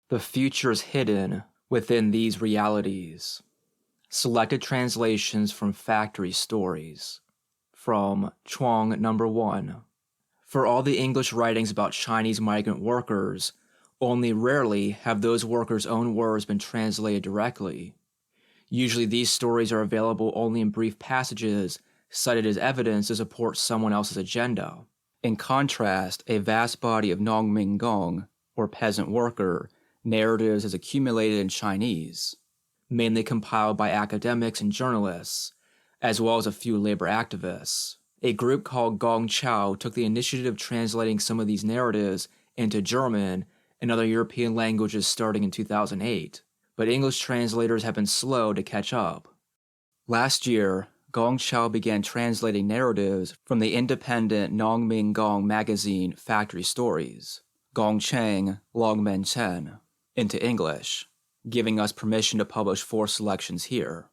The future is hidden within these realities. Selected translations from Factory Stories. From Chuang No. 1. For all the English writings about Chinese migrant workers, only rarely have those workers' own words been translated directly. Usually these stories are available only in brief passages cited as evidence to support someone else's agenda. In contrast, a vast body of Nongming Gong, or peasant worker, narratives is accumulated in Chinese, mainly compiled by academics and journalists, as well as a few labor activists. A group called Gong Chao took the initiative of translating some of these narratives into German and other European languages starting in 2008, but English translators have been slow to catch up. Last year, Gong Chao began translating narratives from the independent Nongming Gong magazine Factory Stories, Gong Cheng, Long Men Chen, into English, giving us permission to publish 4 selections here.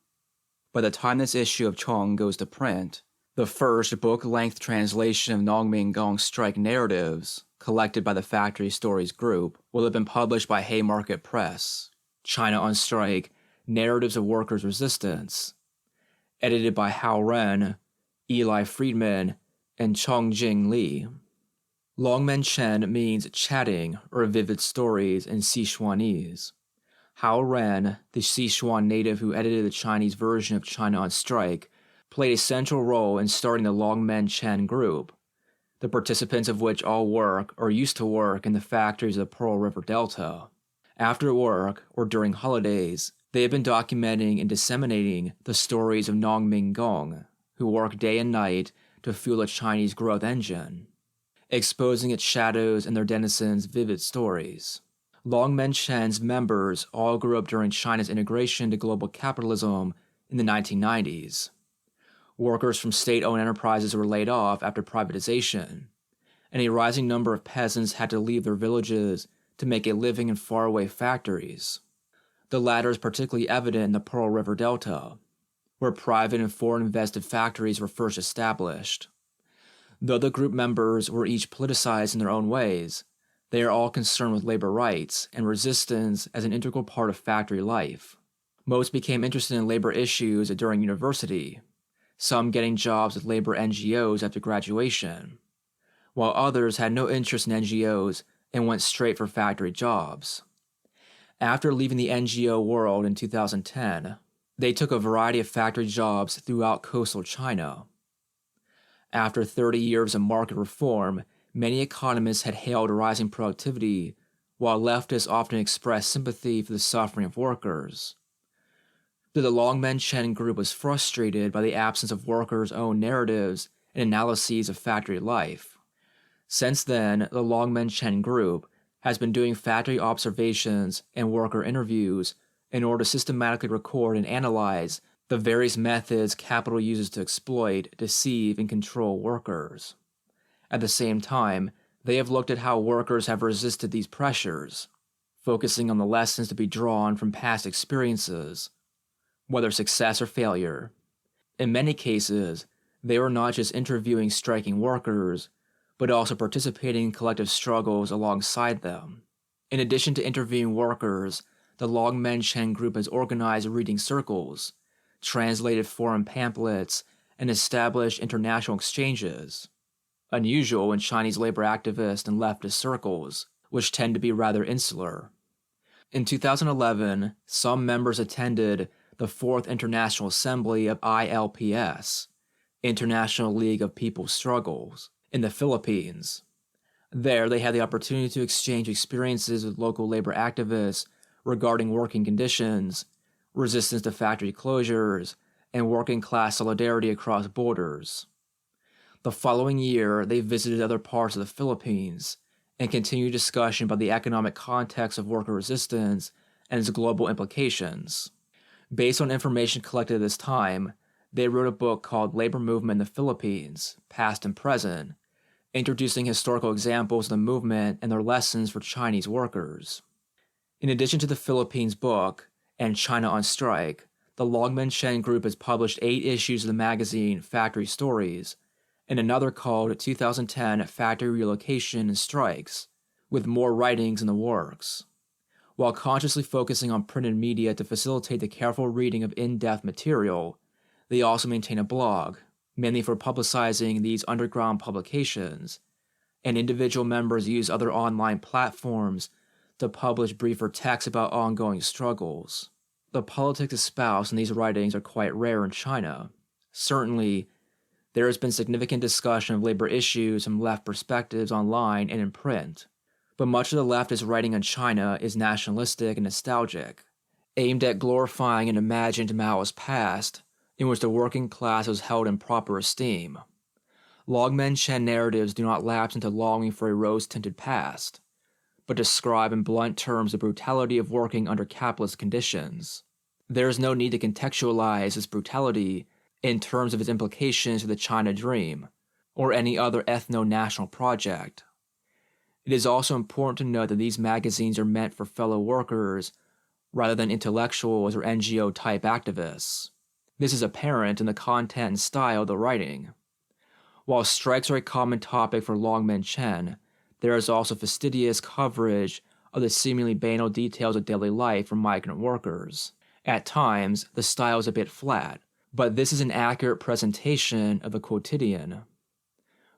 By the time this issue of Chuang goes to print, the first book-length translation of Nongming Gong strike narratives, collected by the Factory Stories group, will have been published by Haymarket Press. China on Strike, Narratives of Workers' Resistance, edited by Hao Ren, Eli Friedman, and Chongjing Li. Longmen Chen means chatting or vivid stories in Sichuanese. Hao Ren, the Sichuan native who edited the Chinese version of China on Strike, played a central role in starting the Longmen Chen group, the participants of which all work or used to work in the factories of the Pearl River Delta. After work, or during holidays, they have been documenting and disseminating the stories of Nongming Gong, who work day and night to fuel the Chinese growth engine, exposing its shadows and their denizens' vivid stories. Longmen Chen's members all grew up during China's integration into global capitalism in the 1990s. Workers from state-owned enterprises were laid off after privatization, and a rising number of peasants had to leave their villages to make a living in faraway factories. The latter is particularly evident in the Pearl River Delta, where private and foreign-invested factories were first established. Though the group members were each politicized in their own ways, they are all concerned with labor rights and resistance as an integral part of factory life. Most became interested in labor issues during university, some getting jobs with labor NGOs after graduation, while others had no interest in NGOs and went straight for factory jobs. After leaving the NGO world in 2010, they took a variety of factory jobs throughout coastal China. After 30 years of market reform, many economists had hailed rising productivity, while leftists often expressed sympathy for the suffering of workers. But the Longmen Chen group was frustrated by the absence of workers' own narratives and analyses of factory life. Since then, the Longmen Chen group has been doing factory observations and worker interviews in order to systematically record and analyze the various methods capital uses to exploit, deceive, and control workers. At the same time, they have looked at how workers have resisted these pressures, focusing on the lessons to be drawn from past experiences, whether success or failure. In many cases, they were not just interviewing striking workers, but also participating in collective struggles alongside them. In addition to interviewing workers, the Longmen Chen group has organized reading circles, translated foreign pamphlets, and established international exchanges, unusual in Chinese labor activist and leftist circles, which tend to be rather insular. In 2011, some members attended the 4th International Assembly of ILPS, International League of People's Struggles, in the Philippines. There, they had the opportunity to exchange experiences with local labor activists regarding working conditions, resistance to factory closures, and working-class solidarity across borders. The following year, they visited other parts of the Philippines and continued discussion about the economic context of worker resistance and its global implications. Based on information collected at this time, they wrote a book called Labor Movement in the Philippines, Past and Present, introducing historical examples of the movement and their lessons for Chinese workers. In addition to the Philippines book and China on Strike, the Longmen Chen group has published 8 issues of the magazine Factory Stories, and another called 2010 Factory Relocation and Strikes, with more writings in the works. While consciously focusing on printed media to facilitate the careful reading of in-depth material, they also maintain a blog, mainly for publicizing these underground publications, and individual members use other online platforms to publish briefer texts about ongoing struggles. The politics espoused in these writings are quite rare in China. Certainly, there has been significant discussion of labor issues from left perspectives online and in print, but much of the leftist writing in China is nationalistic and nostalgic, aimed at glorifying an imagined Maoist past in which the working class was held in proper esteem. Longmen Chen narratives do not lapse into longing for a rose-tinted past, but describe in blunt terms the brutality of working under capitalist conditions. There is no need to contextualize this brutality in terms of its implications to the China Dream, or any other ethno-national project. It is also important to note that these magazines are meant for fellow workers rather than intellectuals or NGO-type activists. This is apparent in the content and style of the writing. While strikes are a common topic for Longmen Chen, there is also fastidious coverage of the seemingly banal details of daily life for migrant workers. At times, the style is a bit flat, but this is an accurate presentation of the quotidian.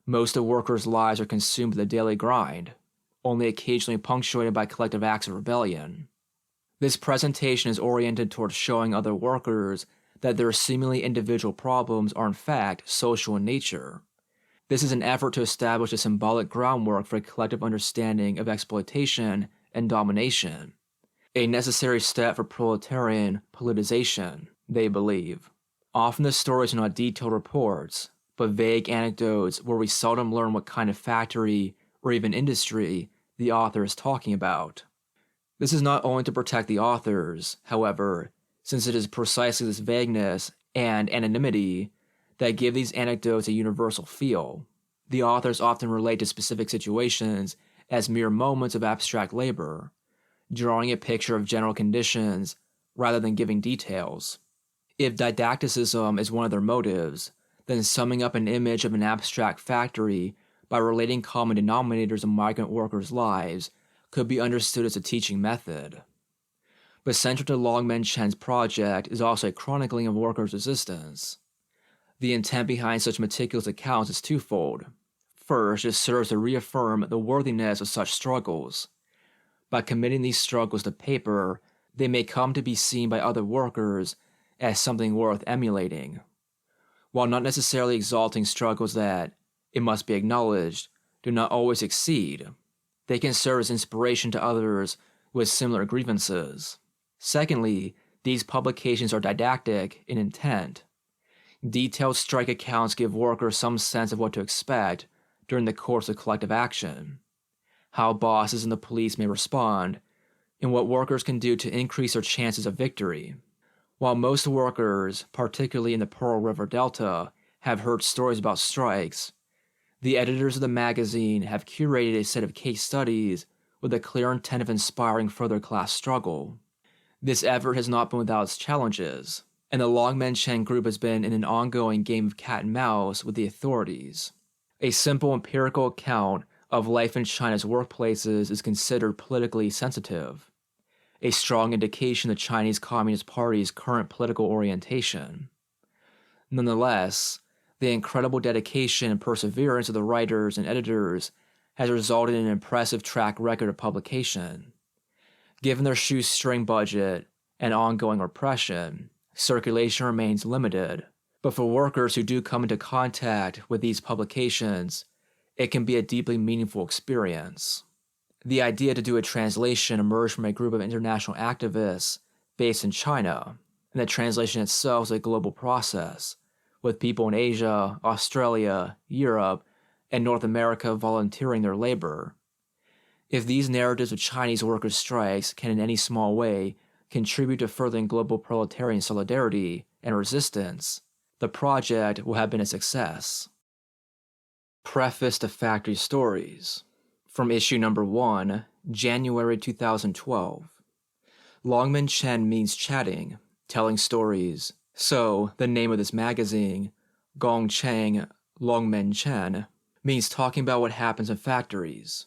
Most of workers' lives are consumed with the daily grind, only occasionally punctuated by collective acts of rebellion. This presentation is oriented towards showing other workers that their seemingly individual problems are in fact social in nature. This is an effort to establish a symbolic groundwork for a collective understanding of exploitation and domination, a necessary step for proletarian politicization, they believe. Often the stories are not detailed reports, but vague anecdotes where we seldom learn what kind of factory or even industry the author is talking about. This is not only to protect the authors, however, since it is precisely this vagueness and anonymity that give these anecdotes a universal feel. The authors often relate to specific situations as mere moments of abstract labor, drawing a picture of general conditions rather than giving details. If didacticism is one of their motives, then summing up an image of an abstract factory by relating common denominators of migrant workers' lives could be understood as a teaching method. But central to Longmen Chen's project is also a chronicling of workers' resistance. The intent behind such meticulous accounts is twofold. First, it serves to reaffirm the worthiness of such struggles. By committing these struggles to paper, they may come to be seen by other workers as something worth emulating. While not necessarily exalting struggles that, it must be acknowledged, do not always succeed, they can serve as inspiration to others with similar grievances. Secondly, these publications are didactic in intent. Detailed strike accounts give workers some sense of what to expect during the course of collective action, how bosses and the police may respond, and what workers can do to increase their chances of victory. While most workers, particularly in the Pearl River Delta, have heard stories about strikes, the editors of the magazine have curated a set of case studies with a clear intent of inspiring further class struggle. This effort has not been without its challenges, and the Longmen Chen group has been in an ongoing game of cat and mouse with the authorities. A simple empirical account of life in China's workplaces is considered politically sensitive, a strong indication of the Chinese Communist Party's current political orientation. Nonetheless, the incredible dedication and perseverance of the writers and editors has resulted in an impressive track record of publication. Given their shoestring budget and ongoing repression, circulation remains limited, but for workers who do come into contact with these publications, it can be a deeply meaningful experience. The idea to do a translation emerged from a group of international activists based in China, and the translation itself is a global process, with people in Asia, Australia, Europe, and North America volunteering their labor. If these narratives of Chinese workers' strikes can in any small way contribute to furthering global proletarian solidarity and resistance, the project will have been a success. Preface to Factory Stories. From issue number 1, January 2012. Longmen Chen means chatting, telling stories. So, the name of this magazine, Gong Cheng Longmen Chen, means talking about what happens in factories.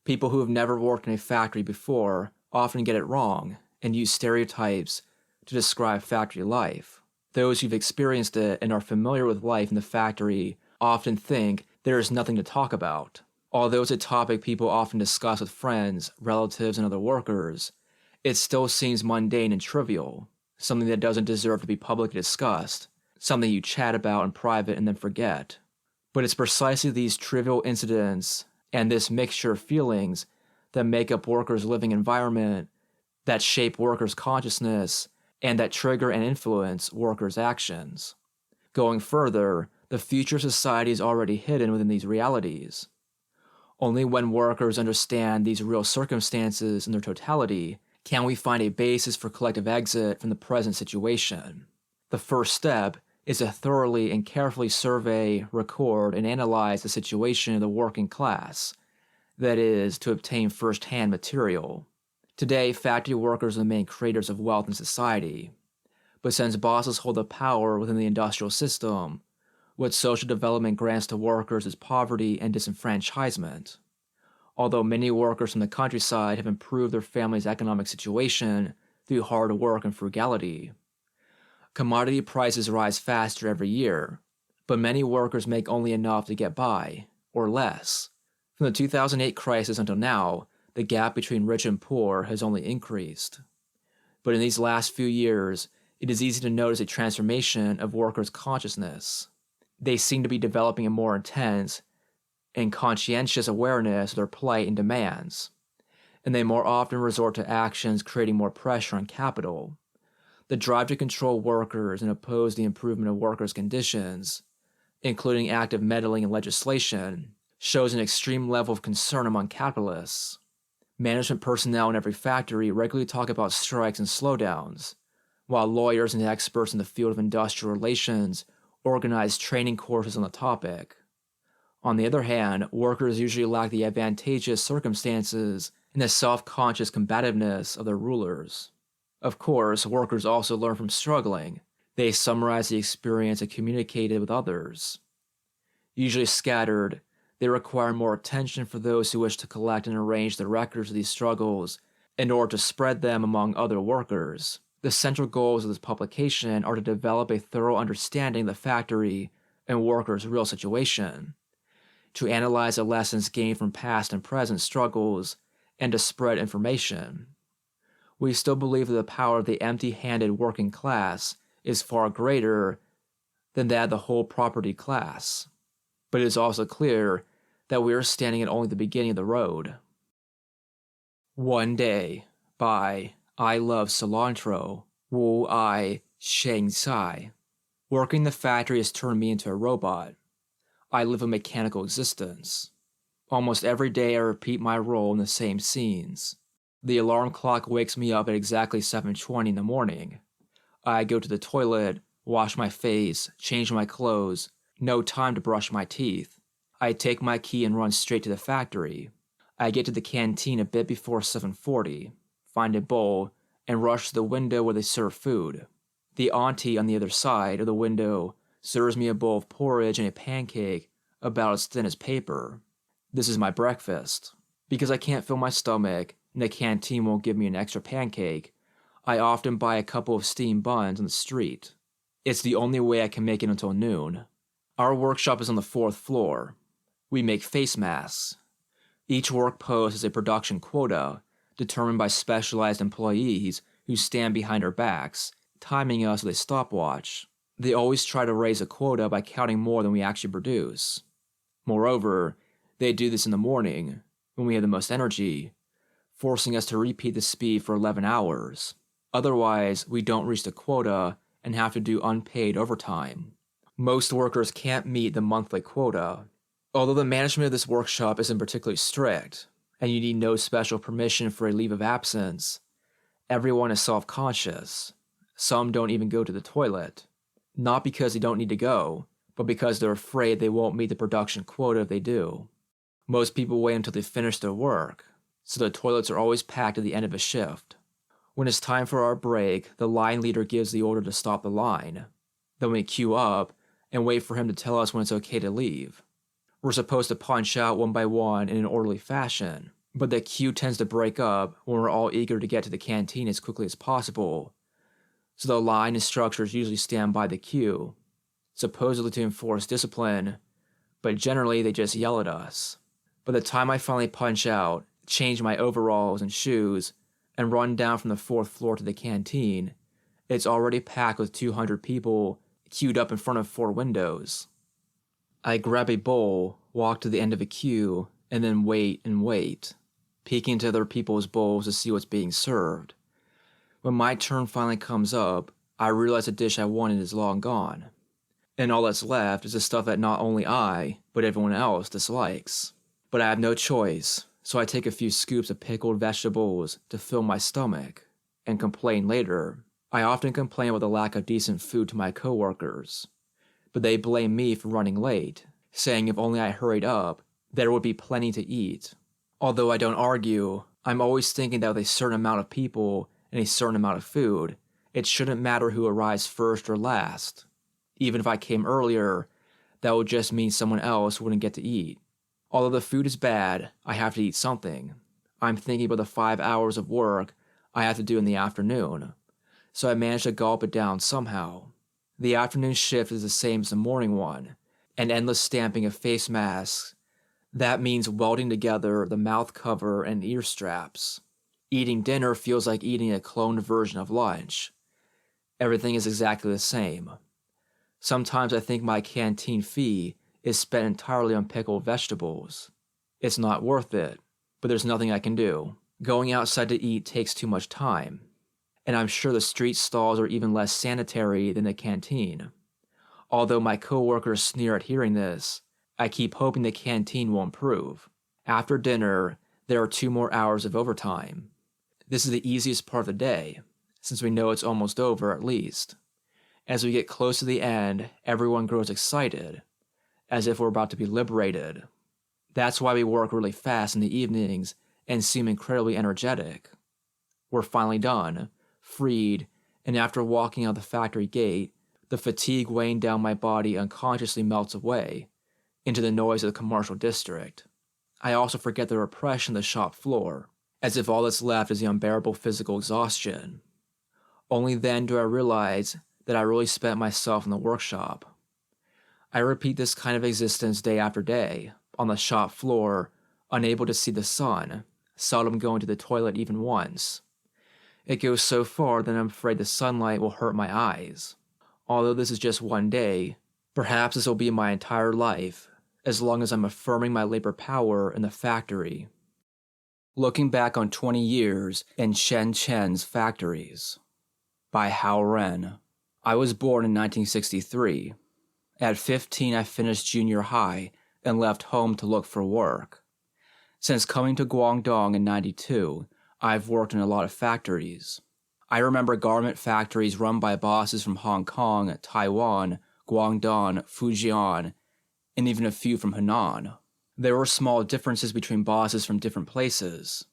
People who have never worked in a factory before often get it wrong and use stereotypes to describe factory life. Those who've experienced it and are familiar with life in the factory often think there is nothing to talk about. Although it's a topic people often discuss with friends, relatives, and other workers, it still seems mundane and trivial, something that doesn't deserve to be publicly discussed, something you chat about in private and then forget. But it's precisely these trivial incidents and this mixture of feelings that make up workers' living environment, that shape workers' consciousness, and that trigger and influence workers' actions. Going further, the future of society is already hidden within these realities. Only when workers understand these real circumstances in their totality can we find a basis for collective exit from the present situation. The first step is to thoroughly and carefully survey, record, and analyze the situation of the working class, that is, to obtain first-hand material. Today, factory workers are the main creators of wealth in society. But since bosses hold the power within the industrial system, what social development grants to workers is poverty and disenfranchisement. Although many workers from the countryside have improved their family's economic situation through hard work and frugality. Commodity prices rise faster every year, but many workers make only enough to get by, or less. From the 2008 crisis until now, the gap between rich and poor has only increased. But in these last few years, it is easy to notice a transformation of workers' consciousness. They seem to be developing a more intense and conscientious awareness of their plight and demands, and they more often resort to actions creating more pressure on capital. The drive to control workers and oppose the improvement of workers' conditions, including active meddling in legislation, shows an extreme level of concern among capitalists. Management personnel in every factory regularly talk about strikes and slowdowns, while lawyers and experts in the field of industrial relations organize training courses on the topic. On the other hand, workers usually lack the advantageous circumstances and the self-conscious combativeness of their rulers. Of course, workers also learn from struggling. They summarize the experience and communicate it with others. Usually scattered, they require more attention for those who wish to collect and arrange the records of these struggles in order to spread them among other workers. The central goals of this publication are to develop a thorough understanding of the factory and workers' real situation, to analyze the lessons gained from past and present struggles, and to spread information. We still believe that the power of the empty-handed working class is far greater than that of the whole property class. But it is also clear that we are standing at only the beginning of the road. One Day by I Love Cilantro, Wu I Sheng Sai. Working the factory has turned me into a robot. I live a mechanical existence. Almost every day I repeat my role in the same scenes. The alarm clock wakes me up at exactly 7:20 in the morning. I go to the toilet, wash my face, change my clothes, no time to brush my teeth. I take my key and run straight to the factory. I get to the canteen a bit before 7:40, find a bowl, and rush to the window where they serve food. The auntie on the other side of the window serves me a bowl of porridge and a pancake about as thin as paper. This is my breakfast. Because I can't fill my stomach and the canteen won't give me an extra pancake, I often buy a couple of steamed buns on the street. It's the only way I can make it until noon. Our workshop is on the 4th floor. We make face masks. Each work post has a production quota, determined by specialized employees who stand behind our backs, timing us with a stopwatch. They always try to raise a quota by counting more than we actually produce. Moreover, they do this in the morning, when we have the most energy, forcing us to repeat the speed for 11 hours. Otherwise, we don't reach the quota and have to do unpaid overtime. Most workers can't meet the monthly quota. Although the management of this workshop isn't particularly strict, and you need no special permission for a leave of absence, everyone is self-conscious. Some don't even go to the toilet. Not because they don't need to go, but because they're afraid they won't meet the production quota if they do. Most people wait until they finish their work, so the toilets are always packed at the end of a shift. When it's time for our break, the line leader gives the order to stop the line. Then we queue up and wait for him to tell us when it's okay to leave. We're supposed to punch out one by one in an orderly fashion, But the queue tends to break up when we're all eager to get to the canteen as quickly as possible. So the line instructors usually stand by the queue, supposedly to enforce discipline, but generally they just yell at us. By the time I finally punch out, change my overalls and shoes, and run down from the 4th floor to the canteen, it's already packed with 200 people queued up in front of 4 windows. I grab a bowl, walk to the end of a queue, and then wait and wait, peeking into other people's bowls to see what's being served. When my turn finally comes up, I realize the dish I wanted is long gone, and all that's left is the stuff that not only I, but everyone else dislikes. But I have no choice, so I take a few scoops of pickled vegetables to fill my stomach, and complain later. I often complain about the lack of decent food to my coworkers, but they blame me for running late, saying if only I hurried up, there would be plenty to eat. Although I don't argue, I'm always thinking that with a certain amount of people and a certain amount of food, it shouldn't matter who arrives first or last. Even if I came earlier, that would just mean someone else wouldn't get to eat. Although the food is bad, I have to eat something. I'm thinking about the 5 hours of work I have to do in the afternoon, so I manage to gulp it down somehow. The afternoon shift is the same as the morning one, an endless stamping of face masks. That means welding together the mouth cover and ear straps. Eating dinner feels like eating a cloned version of lunch. Everything is exactly the same. Sometimes I think my canteen fee is spent entirely on pickled vegetables. It's not worth it, but there's nothing I can do. Going outside to eat takes too much time, and I'm sure the street stalls are even less sanitary than the canteen. Although my coworkers sneer at hearing this, I keep hoping the canteen will improve. After dinner, there are 2 more hours of overtime. This is the easiest part of the day, since we know it's almost over at least. As we get close to the end, everyone grows excited, as if we're about to be liberated. That's why we work really fast in the evenings and seem incredibly energetic. We're finally done, freed, and after walking out the factory gate, the fatigue weighing down my body unconsciously melts away into the noise of the commercial district. I also forget the repression of the shop floor, as if all that's left is the unbearable physical exhaustion. Only then do I realize that I really spent myself in the workshop. I repeat this kind of existence day after day, on the shop floor, unable to see the sun, seldom going to the toilet even once. It goes so far that I'm afraid the sunlight will hurt my eyes. Although this is just one day, perhaps this will be my entire life, as long as I'm affirming my labor power in the factory. Looking back on 20 years in Shen Chen's factories. By Hao Ren. I was born in 1963. At 15, I finished junior high and left home to look for work. Since coming to Guangdong in 92, I've worked in a lot of factories. I remember garment factories run by bosses from Hong Kong, Taiwan, Guangdong, Fujian, and even a few from Henan. There were small differences between bosses from different places.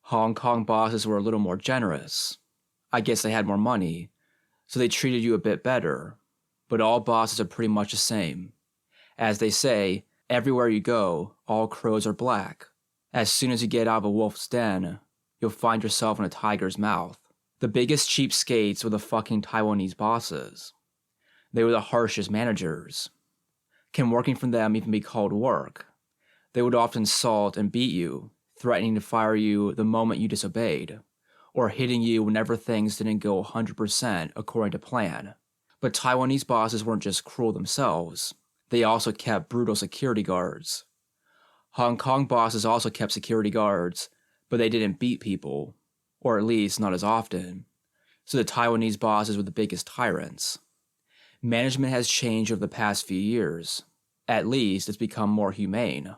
Hong Kong bosses were a little more generous. I guess they had more money, so they treated you a bit better. But all bosses are pretty much the same. As they say, everywhere you go, all crows are black. As soon as you get out of a wolf's den, you'll find yourself in a tiger's mouth. The biggest cheapskates were the fucking Taiwanese bosses. They were the harshest managers. Can working for them even be called work? They would often assault and beat you, threatening to fire you the moment you disobeyed, or hitting you whenever things didn't go 100% according to plan. But Taiwanese bosses weren't just cruel themselves. They also kept brutal security guards. Hong Kong bosses also kept security guards, but they didn't beat people, or at least not as often. So the Taiwanese bosses were the biggest tyrants. Management has changed over the past few years. At least it's become more humane.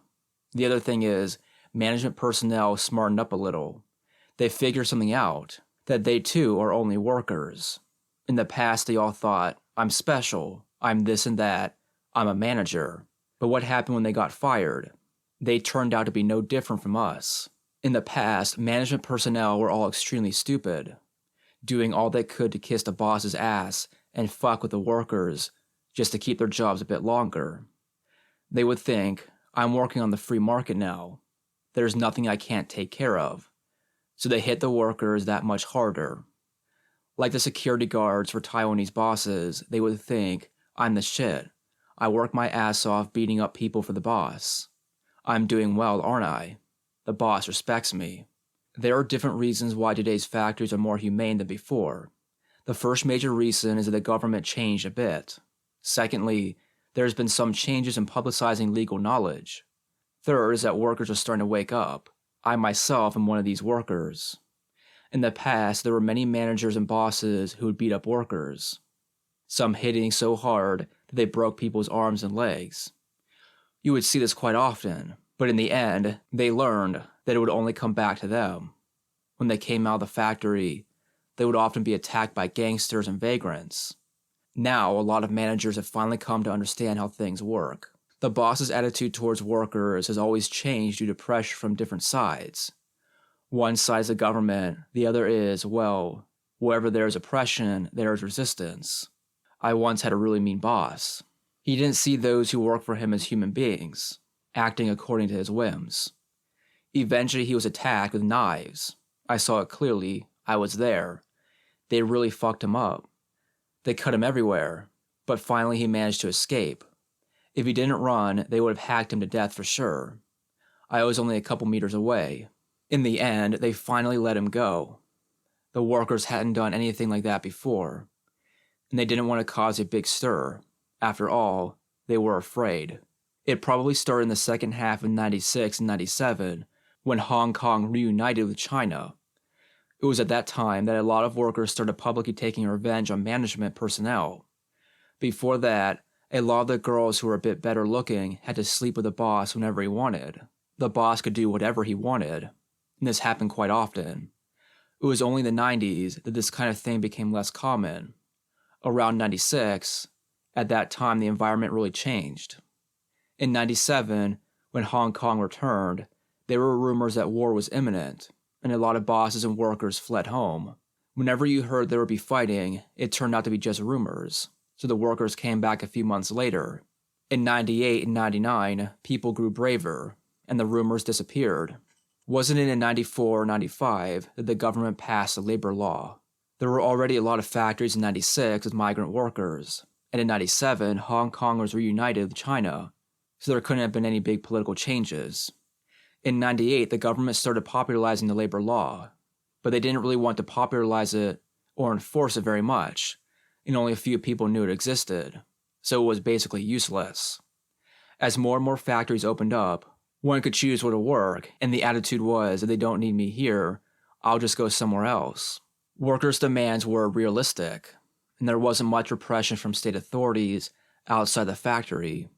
The other thing is, management personnel smartened up a little. They figured something out, that they too are only workers. In the past, they all thought, I'm special, I'm this and that, I'm a manager. But what happened when they got fired? They turned out to be no different from us. In the past, management personnel were all extremely stupid, doing all they could to kiss the boss's ass and fuck with the workers just to keep their jobs a bit longer. They would think, I'm working on the free market now. there's nothing I can't take care of. So they hit the workers that much harder. Like the security guards for Taiwanese bosses, they would think, I'm the shit. I work my ass off beating up people for the boss. I'm doing well, aren't I? The boss respects me. There are different reasons why today's factories are more humane than before. The first major reason is that the government changed a bit. Secondly, there's been some changes in publicizing legal knowledge. Third is that workers are starting to wake up. I myself am one of these workers. In the past, there were many managers and bosses who would beat up workers, some hitting so hard that they broke people's arms and legs. You would see this quite often, but in the end, they learned that it would only come back to them. When they came out of the factory, they would often be attacked by gangsters and vagrants. Now, a lot of managers have finally come to understand how things work. The boss's attitude towards workers has always changed due to pressure from different sides. One side is the government, the other is, well, wherever there is oppression, there is resistance. I once had a really mean boss. He didn't see those who worked for him as human beings, acting according to his whims. Eventually, he was attacked with knives. I saw it clearly. I was there. They really fucked him up. They cut him everywhere, but finally he managed to escape. If he didn't run, they would have hacked him to death for sure. I was only a couple meters away. In the end, they finally let him go. The workers hadn't done anything like that before, and they didn't want to cause a big stir. After all, they were afraid. It probably started in the second half of 96 and 97, when Hong Kong reunited with China. It was at that time that a lot of workers started publicly taking revenge on management personnel. Before that, a lot of the girls who were a bit better looking had to sleep with the boss whenever he wanted. The boss could do whatever he wanted, and this happened quite often. It was only in the 90s that this kind of thing became less common. Around 96, at that time the environment really changed. In 97, when Hong Kong returned, there were rumors that war was imminent, and a lot of bosses and workers fled home. Whenever you heard there would be fighting, it turned out to be just rumors, so the workers came back a few months later. In 98 and 99, people grew braver, and the rumors disappeared. Wasn't it in 94 or 95 that the government passed the labor law? There were already a lot of factories in 96 with migrant workers, and in 97, Hong Kong was reunited with China, so there couldn't have been any big political changes. In 98, the government started popularizing the labor law, but they didn't really want to popularize it or enforce it very much, and only a few people knew it existed, so it was basically useless. As more and more factories opened up, one could choose where to work, and the attitude was, if they don't need me here, I'll just go somewhere else. Workers' demands were realistic, and there wasn't much repression from state authorities outside the factory.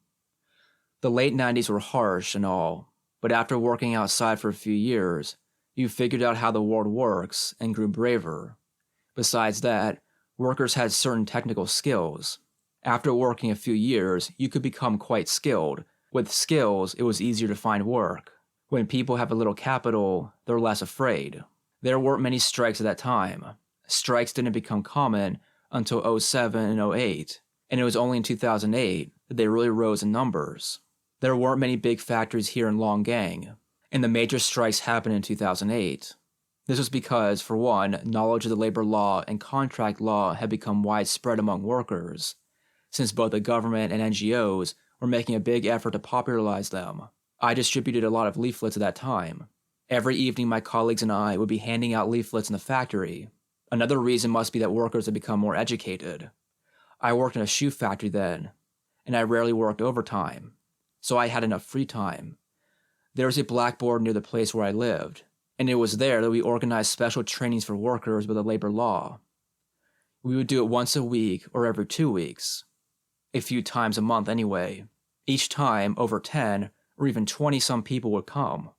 The late 90s were harsh and all, but after working outside for a few years, you figured out how the world works and grew braver. Besides that, workers had certain technical skills. After working a few years, you could become quite skilled. With skills, it was easier to find work. When people have a little capital, they're less afraid. There weren't many strikes at that time. Strikes didn't become common until 2007 and 2008, and it was only in 2008 that they really rose in numbers. There weren't many big factories here in Longgang, and the major strikes happened in 2008. This was because, for one, knowledge of the labor law and contract law had become widespread among workers, since both the government and NGOs were making a big effort to popularize them. I distributed a lot of leaflets at that time. Every evening my colleagues and I would be handing out leaflets in the factory. Another reason must be that workers had become more educated. I worked in a shoe factory then, and I rarely worked overtime, so I had enough free time. There was a blackboard near the place where I lived, and it was there that we organized special trainings for workers with the labor law. We would do it once a week or every 2 weeks. A few times a month anyway. Each time, over 10 or even 20-some people would come.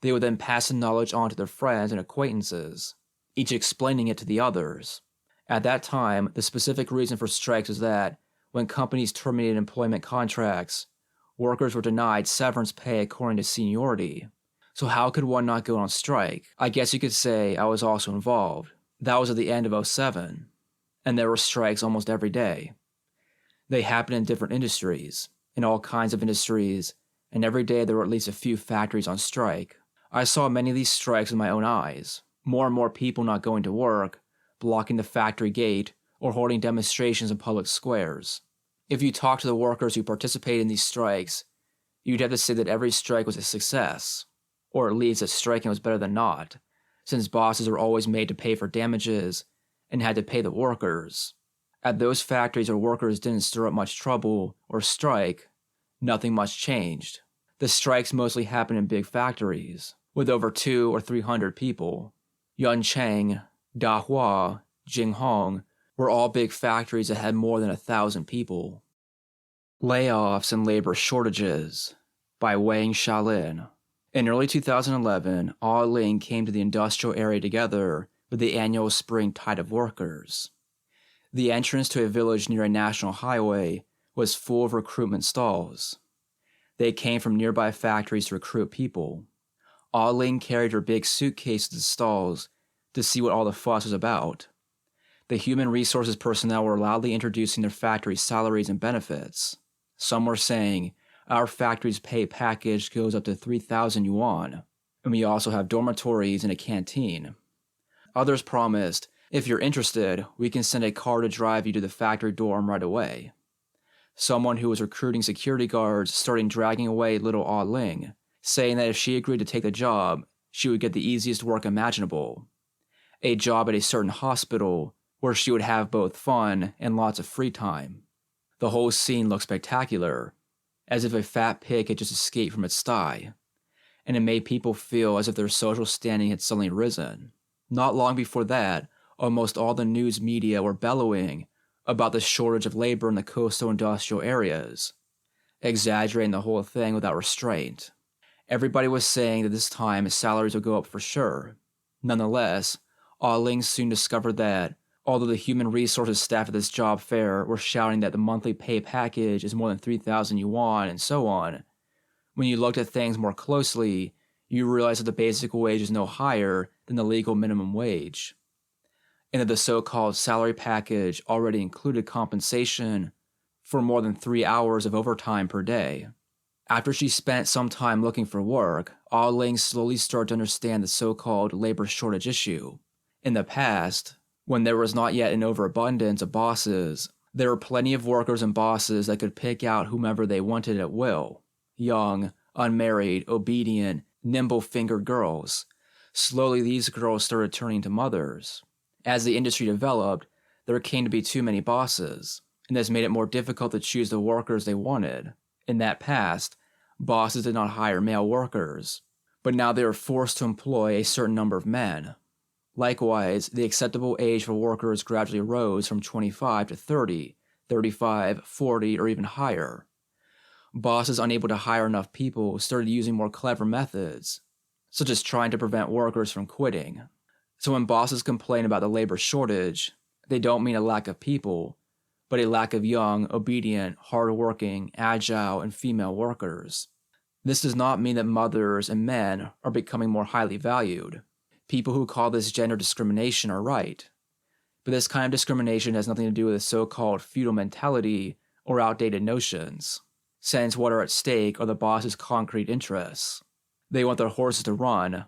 They would then pass the knowledge on to their friends and acquaintances, each explaining it to the others. At that time, the specific reason for strikes was that, when companies terminated employment contracts, workers were denied severance pay according to seniority. So how could one not go on strike? I guess you could say I was also involved. That was at the end of 2007, and there were strikes almost every day. They happened in different industries, in all kinds of industries, and every day there were at least a few factories on strike. I saw many of these strikes with my own eyes. More and more people not going to work, blocking the factory gate, or holding demonstrations in public squares. If you talk to the workers who participated in these strikes, you'd have to say that every strike was a success, or at least that striking was better than not, since bosses were always made to pay for damages and had to pay the workers. At those factories where workers didn't stir up much trouble or strike, nothing much changed. The strikes mostly happened in big factories, with over 200 or 300 people. Yuncheng, Dahua, Jinghong were all big factories that had more than 1,000 people. Layoffs and Labor Shortages by Wang Xiaolin. In early 2011, Audiobook came to the industrial area together with the annual spring tide of workers. The entrance to a village near a national highway was full of recruitment stalls. They came from nearby factories to recruit people. Audiobook carried her big suitcase to the stalls to see what all the fuss was about. The human resources personnel were loudly introducing their factory's salaries and benefits. Some were saying, "Our factory's pay package goes up to 3,000 yuan, and we also have dormitories and a canteen." Others promised, "If you're interested, we can send a car to drive you to the factory dorm right away." Someone who was recruiting security guards started dragging away little Audiobook, saying that if she agreed to take the job, she would get the easiest work imaginable. A job at a certain hospital where she would have both fun and lots of free time. The whole scene looked spectacular, as if a fat pig had just escaped from its sty, and it made people feel as if their social standing had suddenly risen. Not long before that, almost all the news media were bellowing about the shortage of labor in the coastal industrial areas, exaggerating the whole thing without restraint. Everybody was saying that this time salaries would go up for sure. Nonetheless, Audiobook soon discovered that, although the human resources staff at this job fair were shouting that the monthly pay package is more than 3,000 yuan and so on, when you looked at things more closely, you realized that the basic wage is no higher than the legal minimum wage, and that the so-called salary package already included compensation for more than 3 hours of overtime per day. After she spent some time looking for work, Audiobook slowly started to understand the so-called labor shortage issue. In the past, when there was not yet an overabundance of bosses, there were plenty of workers and bosses that could pick out whomever they wanted at will. Young, unmarried, obedient, nimble-fingered girls. Slowly these girls started turning to mothers. As the industry developed, there came to be too many bosses, and this made it more difficult to choose the workers they wanted. In that past, bosses did not hire male workers, but now they were forced to employ a certain number of men. Likewise, the acceptable age for workers gradually rose from 25 to 30, 35, 40, or even higher. Bosses unable to hire enough people started using more clever methods, such as trying to prevent workers from quitting. So when bosses complain about the labor shortage, they don't mean a lack of people, but a lack of young, obedient, hard-working, agile, and female workers. This does not mean that mothers and men are becoming more highly valued. People who call this gender discrimination are right, but this kind of discrimination has nothing to do with the so-called feudal mentality or outdated notions, since what are at stake are the boss's concrete interests. They want their horses to run,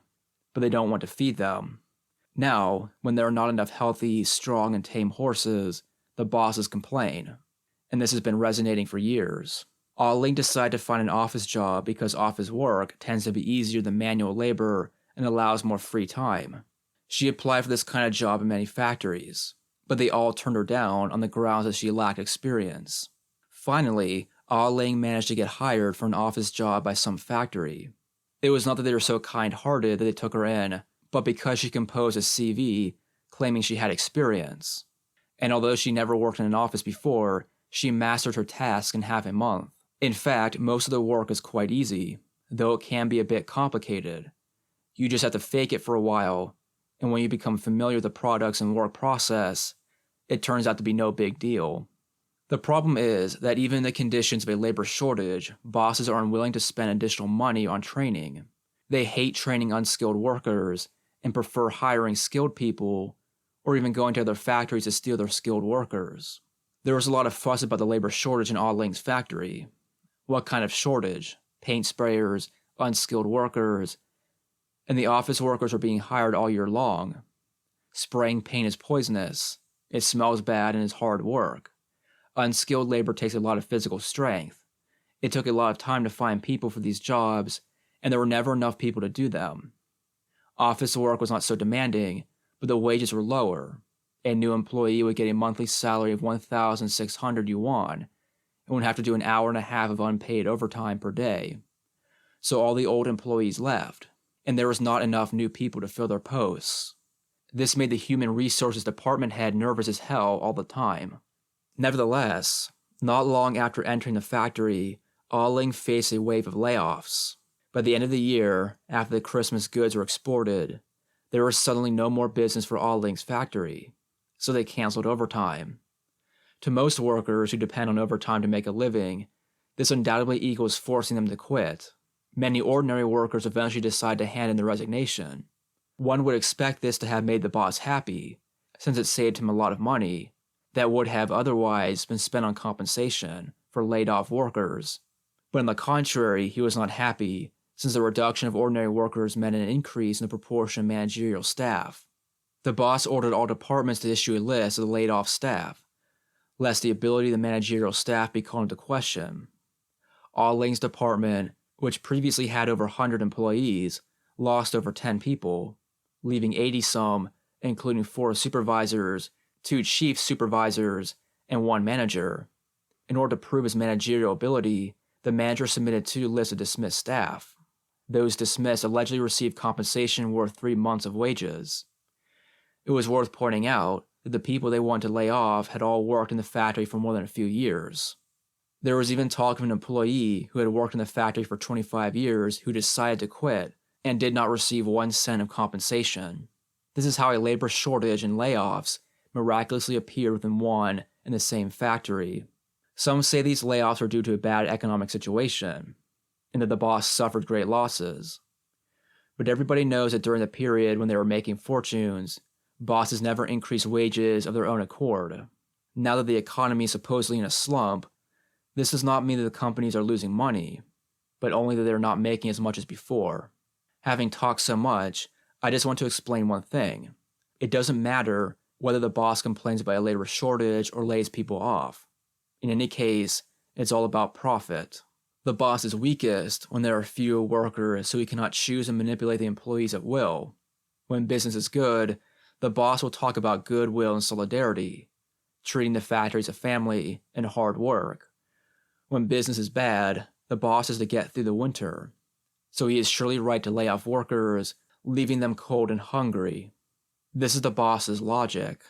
but they don't want to feed them. Now, when there are not enough healthy, strong, and tame horses, the bosses complain, and this has been resonating for years. Audiobook decided to find an office job because office work tends to be easier than manual labor and allows more free time. She applied for this kind of job in many factories, but they all turned her down on the grounds that she lacked experience. Finally, Audiobook managed to get hired for an office job by some factory. It was not that they were so kind-hearted that they took her in, but because she composed a CV claiming she had experience. And although she never worked in an office before, she mastered her task in half a month. In fact, most of the work is quite easy, though it can be a bit complicated. You just have to fake it for a while, and when you become familiar with the products and work process, it turns out to be no big deal. The problem is that even in the conditions of a labor shortage, bosses are unwilling to spend additional money on training. They hate training unskilled workers and prefer hiring skilled people or even going to other factories to steal their skilled workers. There was a lot of fuss about the labor shortage in Audiobook's factory. What kind of shortage? Paint sprayers, unskilled workers, and the office workers are being hired all year long. Spraying paint is poisonous. It smells bad and is hard work. Unskilled labor takes a lot of physical strength. It took a lot of time to find people for these jobs, and there were never enough people to do them. Office work was not so demanding, but the wages were lower. A new employee would get a monthly salary of 1,600 yuan and would have to do an hour and a half of unpaid overtime per day. So all the old employees left, and there was not enough new people to fill their posts. This made the human resources department head nervous as hell all the time. Nevertheless, not long after entering the factory, Aling faced a wave of layoffs. By the end of the year, after the Christmas goods were exported, there was suddenly no more business for Aling's factory, so they canceled overtime. To most workers who depend on overtime to make a living, this undoubtedly equals forcing them to quit. Many ordinary workers eventually decide to hand in their resignation. One would expect this to have made the boss happy, since it saved him a lot of money that would have otherwise been spent on compensation for laid-off workers. But on the contrary, he was not happy, since the reduction of ordinary workers meant an increase in the proportion of managerial staff. The boss ordered all departments to issue a list of the laid-off staff, lest the ability of the managerial staff be called into question. Aling's department, which previously had over 100 employees, lost over 10 people, leaving 80-some, including 4 supervisors, 2 chief supervisors, and 1 manager. In order to prove his managerial ability, the manager submitted 2 lists of dismissed staff. Those dismissed allegedly received compensation worth 3 months of wages. It was worth pointing out that the people they wanted to lay off had all worked in the factory for more than a few years. There was even talk of an employee who had worked in the factory for 25 years who decided to quit and did not receive 1 cent of compensation. This is how a labor shortage and layoffs miraculously appeared within one and the same factory. Some say these layoffs were due to a bad economic situation, and that the boss suffered great losses. But everybody knows that during the period when they were making fortunes, bosses never increased wages of their own accord. Now that the economy is supposedly in a slump, this does not mean that the companies are losing money, but only that they're not making as much as before. Having talked so much, I just want to explain one thing. It doesn't matter whether the boss complains about a labor shortage or lays people off. In any case, it's all about profit. The boss is weakest when there are fewer workers, so he cannot choose and manipulate the employees at will. When business is good, the boss will talk about goodwill and solidarity, treating the factory as a family and hard work. When business is bad, the boss has to get through the winter, so he is surely right to lay off workers, leaving them cold and hungry. This is the boss's logic.